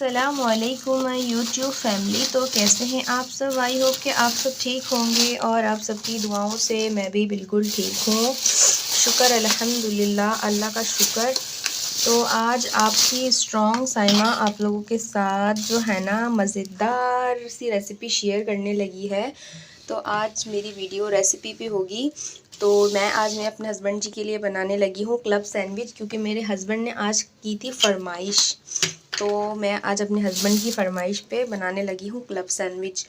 अस्सलामुअलैकुम YouTube family. तो कैसे हैं आप सब? आई होप कि आप सब ठीक होंगे और आप सबकी दुआओं से मैं भी बिल्कुल ठीक हूँ। शुक्र अल्हम्दुलिल्लाह, अल्लाह का शुक्र। तो आज आपकी स्ट्रॉन्ग साइमा आप लोगों के साथ जो है ना मज़ेदार सी रेसिपी शेयर करने लगी है। तो आज मेरी वीडियो रेसिपी पे होगी। तो मैं अपने हस्बैंड जी के लिए बनाने लगी हूँ क्लब सैंडविच, क्योंकि मेरे हस्बैंड ने आज की थी फरमाइश। तो मैं आज अपने हस्बैंड की फरमाइश पे बनाने लगी हूँ क्लब सैंडविच।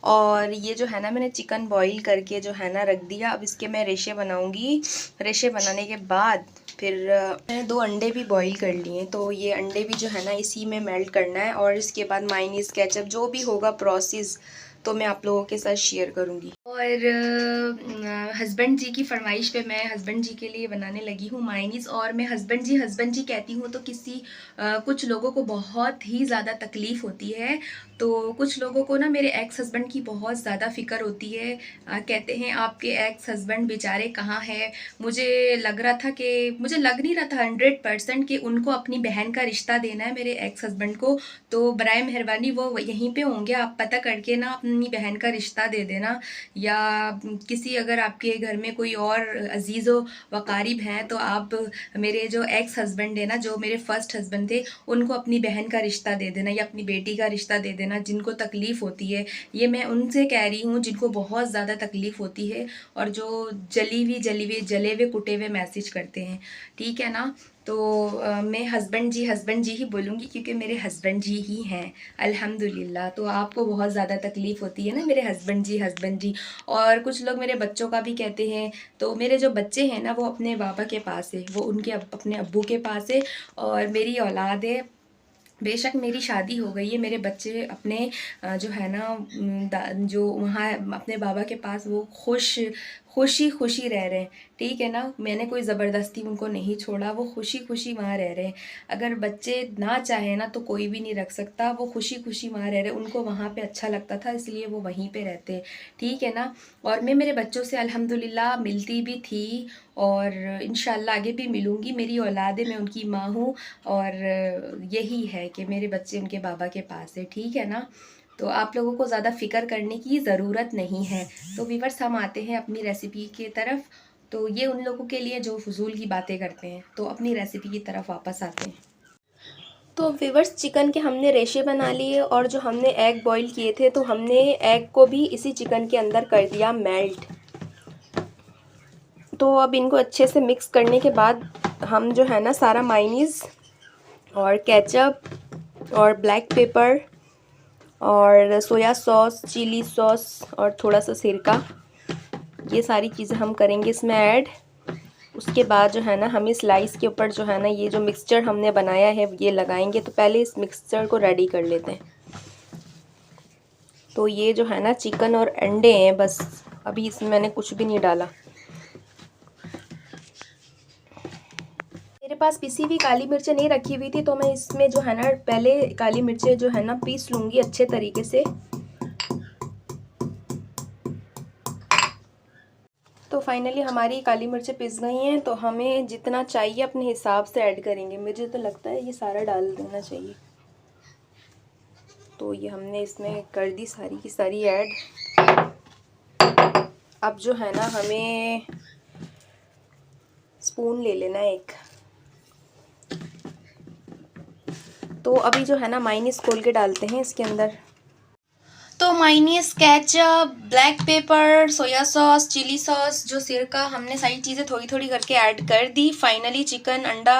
और ये जो है ना मैंने चिकन बॉईल करके जो है ना रख दिया। अब इसके मैं रेशे बनाऊँगी। रेशे बनाने के बाद फिर मैंने 2 अंडे भी बॉईल कर लिए। तो ये अंडे भी जो है ना इसी में मेल्ट करना है। और इसके बाद मायोनीज़ केचप जो भी होगा प्रोसेस तो मैं आप लोगों के साथ शेयर करूँगी। और हस्बैंड जी की फरमाइश पे मैं हस्बैंड जी के लिए बनाने लगी हूँ मायोनीज़। और मैं हस्बैंड जी कहती हूँ तो कुछ लोगों को बहुत ही ज़्यादा तकलीफ़ होती है। तो कुछ लोगों को ना मेरे एक्स हस्बैंड की बहुत ज़्यादा फ़िक्र होती है। कहते हैं आपके एक्स हस्बैंड बेचारे कहाँ हैं। मुझे लग नहीं रहा था 100% कि उनको अपनी बहन का रिश्ता देना है मेरे एक्स हस्बैंड को। तो बराए मेहरबानी वो यहीं पे होंगे, आप पता करके ना अपनी बहन का रिश्ता दे देना। या किसी अगर आपके घर में कोई और अजीज़ व क़रीब हैं तो आप मेरे जो एक्स हस्बैंड है ना, जो मेरे फर्स्ट हस्बैंड थे, उनको अपनी बहन का रिश्ता दे देना या अपनी बेटी का रिश्ता दे देना जिनको तकलीफ़ होती है। ये मैं उनसे कह रही हूँ जिनको बहुत ज़्यादा तकलीफ़ होती है और जो जले हुए कुटे हुए मैसेज करते हैं। ठीक है ना। तो मैं हस्बैंड जी ही बोलूँगी क्योंकि मेरे हस्बैंड जी ही हैं अल्हम्दुलिल्लाह। तो आपको बहुत ज़्यादा तकलीफ़ होती है ना मेरे हस्बैंड जी। और कुछ लोग मेरे बच्चों का भी कहते हैं। तो मेरे जो बच्चे हैं ना वो अपने बाबा के पास है, वो उनके अपने अब्बू के पास है। और मेरी औलाद है, बेशक मेरी शादी हो गई है, मेरे बच्चे अपने जो है ना जो वहाँ अपने बाबा के पास वो खुशी रह रहे हैं। ठीक है ना। मैंने कोई ज़बरदस्ती उनको नहीं छोड़ा, वो खुशी वहाँ रह रहे हैं। अगर बच्चे ना चाहे ना तो कोई भी नहीं रख सकता। वो खुशी वहाँ रह रहे हैं, उनको वहाँ पे अच्छा लगता था इसलिए वो वहीं पे रहते हैं। ठीक है ना। और मैं मेरे बच्चों से अल्हम्दुलिल्लाह मिलती भी थी और इंशाल्लाह आगे भी मिलूँगी। मेरी औलाद है, मैं उनकी माँ हूँ। और यही है कि मेरे बच्चे उनके बाबा के पास है। ठीक है ना। तो आप लोगों को ज़्यादा फ़िक्र करने की ज़रूरत नहीं है। तो व्यूअर्स, हम आते हैं अपनी रेसिपी की तरफ। तो ये उन लोगों के लिए जो फजूल की बातें करते हैं। तो अपनी रेसिपी की तरफ वापस आते हैं। तो व्यूअर्स, चिकन के हमने रेशे बना लिए और जो हमने एग बॉईल किए थे तो हमने एग को भी इसी चिकन के अंदर कर दिया मेल्ट। तो अब इनको अच्छे से मिक्स करने के बाद हम जो है ना सारा मायोनीज़ और केचप और ब्लैक पेपर और सोया सॉस, चिली सॉस और थोड़ा सा सिरका, ये सारी चीज़ें हम करेंगे इसमें ऐड। उसके बाद जो है ना हम इस स्लाइस के ऊपर जो है ना ये जो मिक्सचर हमने बनाया है ये लगाएंगे। तो पहले इस मिक्सचर को रेडी कर लेते हैं। तो ये जो है ना चिकन और अंडे हैं, बस अभी इसमें मैंने कुछ भी नहीं डाला। मेरे पास पिसी हुई काली मिर्चें नहीं रखी हुई थी तो मैं इसमें जो है ना पहले काली मिर्चें जो है ना पीस लूँगी अच्छे तरीके से। तो फाइनली हमारी काली मिर्चें पिस गई हैं। तो हमें जितना चाहिए अपने हिसाब से ऐड करेंगे। मुझे तो लगता है ये सारा डाल देना चाहिए। तो ये हमने इसमें कर दी सारी की सारी ऐड। अब जो है ना हमें स्पून ले लेना है एक। तो अभी जो है ना मायोनीज़ खोल के डालते हैं इसके अंदर। तो mayonnaise, ketchup, black pepper, soya sauce, chilli sauce, जो सिरका, हमने सारी चीज़ें थोड़ी थोड़ी करके ऐड कर दी। फाइनली चिकन, अंडा।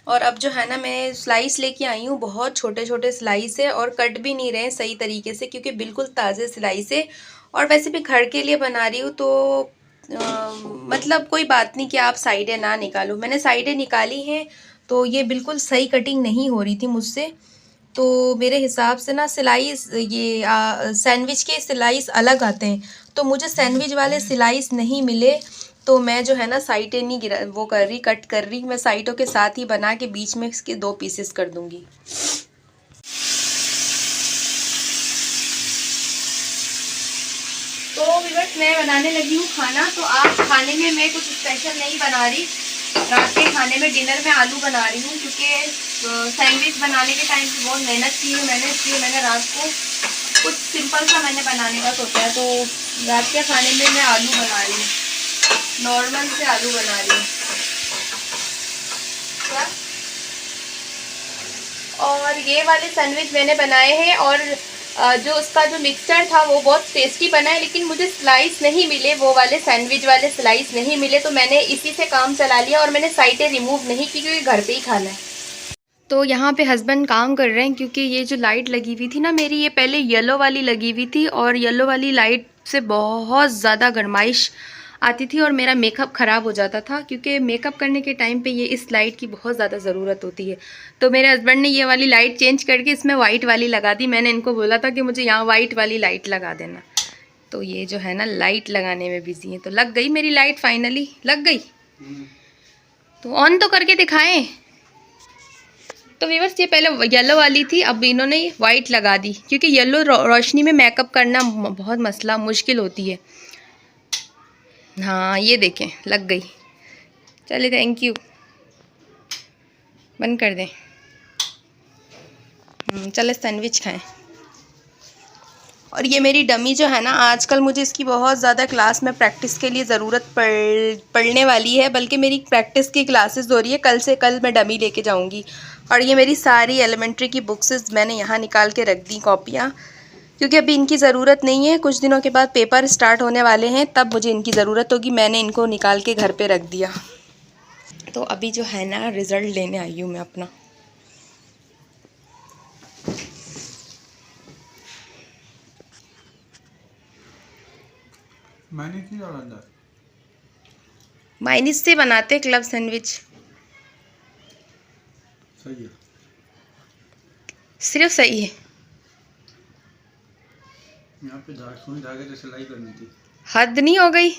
और अब जो है ना मैं स्लाइस लेके आई हूँ, बहुत छोटे छोटे स्लाइस है और कट भी नहीं रहे सही तरीके से क्योंकि बिल्कुल ताज़े स्लाइस है। और वैसे भी घर के लिए बना रही हूँ तो मतलब कोई बात नहीं कि आप साइडें ना निकालो। मैंने साइडें निकाली हैं तो ये बिल्कुल सही कटिंग नहीं हो रही थी मुझसे। तो मेरे हिसाब से ना स्लाइस ये सैंडविच के स्लाइस अलग आते हैं। तो मुझे सैंडविच वाले स्लाइस नहीं मिले। तो मैं जो है ना साइटें नहीं कट कर रही। मैं साइटों के साथ ही बना के बीच में इसके 2 पीसेस कर दूंगी। तो व्यूअर्स, मैं बनाने लगी हूँ खाना। तो आज खाने में मैं कुछ स्पेशल नहीं बना रही। रात के खाने में डिनर में आलू बना रही हूँ, क्योंकि सैंडविच बनाने के टाइम पे बहुत मेहनत की है मैंने, इसलिए मैंने रात को कुछ सिंपल सा मैंने बनाने का सोचा है। तो रात के खाने में मैं आलू बना रही हूँ, नॉर्मल से आलू बना रही हूँ। और ये वाले सैंडविच मैंने बनाए हैं, और जो उसका जो मिक्सचर था वो बहुत टेस्टी बना है, लेकिन मुझे स्लाइस नहीं मिले, वो वाले सैंडविच वाले स्लाइस नहीं मिले, तो मैंने इसी से काम चला लिया और मैंने साइडें रिमूव नहीं की, क्योंकि घर पे ही खाना है। तो यहाँ पे हस्बैंड काम कर रहे हैं, क्योंकि ये जो लाइट लगी हुई थी ना मेरी, ये पहले येलो वाली लगी हुई थी, और येलो वाली लाइट से बहुत ज़्यादा गर्माइश आती थी और मेरा मेकअप ख़राब हो जाता था, क्योंकि मेकअप करने के टाइम पे ये इस लाइट की बहुत ज़्यादा ज़रूरत होती है। तो मेरे हस्बैंड ने ये वाली लाइट चेंज करके इसमें वाइट वाली लगा दी। मैंने इनको बोला था कि मुझे यहाँ वाइट वाली लाइट लगा देना, तो ये जो है ना लाइट लगाने में बिजी है। तो लग गई मेरी लाइट, फाइनली लग गई। तो ऑन तो करके दिखाएं। तो व्यूअर्स ये पहले येलो वाली थी, अब इन्होंने वाइट लगा दी, क्योंकि येलो रोशनी में मेकअप करना बहुत मसला मुश्किल होती है। हाँ ये देखें लग गई। चलिए थैंक यू, बंद कर दें। चले सैंडविच खाएं। और ये मेरी डमी जो है ना, आजकल मुझे इसकी बहुत ज़्यादा क्लास में प्रैक्टिस के लिए ज़रूरत पड़ने वाली है, बल्कि मेरी प्रैक्टिस की क्लासेस हो रही है। कल से कल मैं डमी लेके जाऊंगी। और ये मेरी सारी एलिमेंट्री की बुक्स मैंने यहाँ निकाल के रख दी, कॉपियाँ, क्योंकि अभी इनकी ज़रूरत नहीं है। कुछ दिनों के बाद पेपर स्टार्ट होने वाले हैं, तब मुझे इनकी ज़रूरत होगी। मैंने इनको निकाल के घर पर रख दिया। तो अभी जो है ना रिज़ल्ट लेने आई हूँ मैं अपना। माइनीज से बनाते क्लब सैंडविच। सही है, सिर्फ सही है। यहाँ पे सुई धागे से सिलाई करनी थी, हद नहीं हो गई।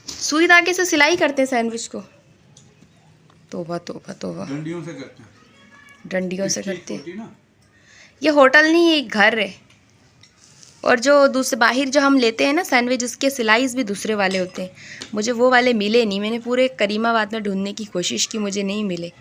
सुई धागे से सिलाई करते हैं सैंडविच को? तोबा तोबा तोबा। डंडियों से करते हैं, डंडियों से करते हैं। ये होटल नहीं, ये घर है। और जो दूसरे बाहर जो हम लेते हैं ना सैंडविच, उसके सिलाईज भी दूसरे वाले होते हैं। मुझे वो वाले मिले नहीं, मैंने पूरे करीमाबाद में ढूंढने की कोशिश की, मुझे नहीं मिले।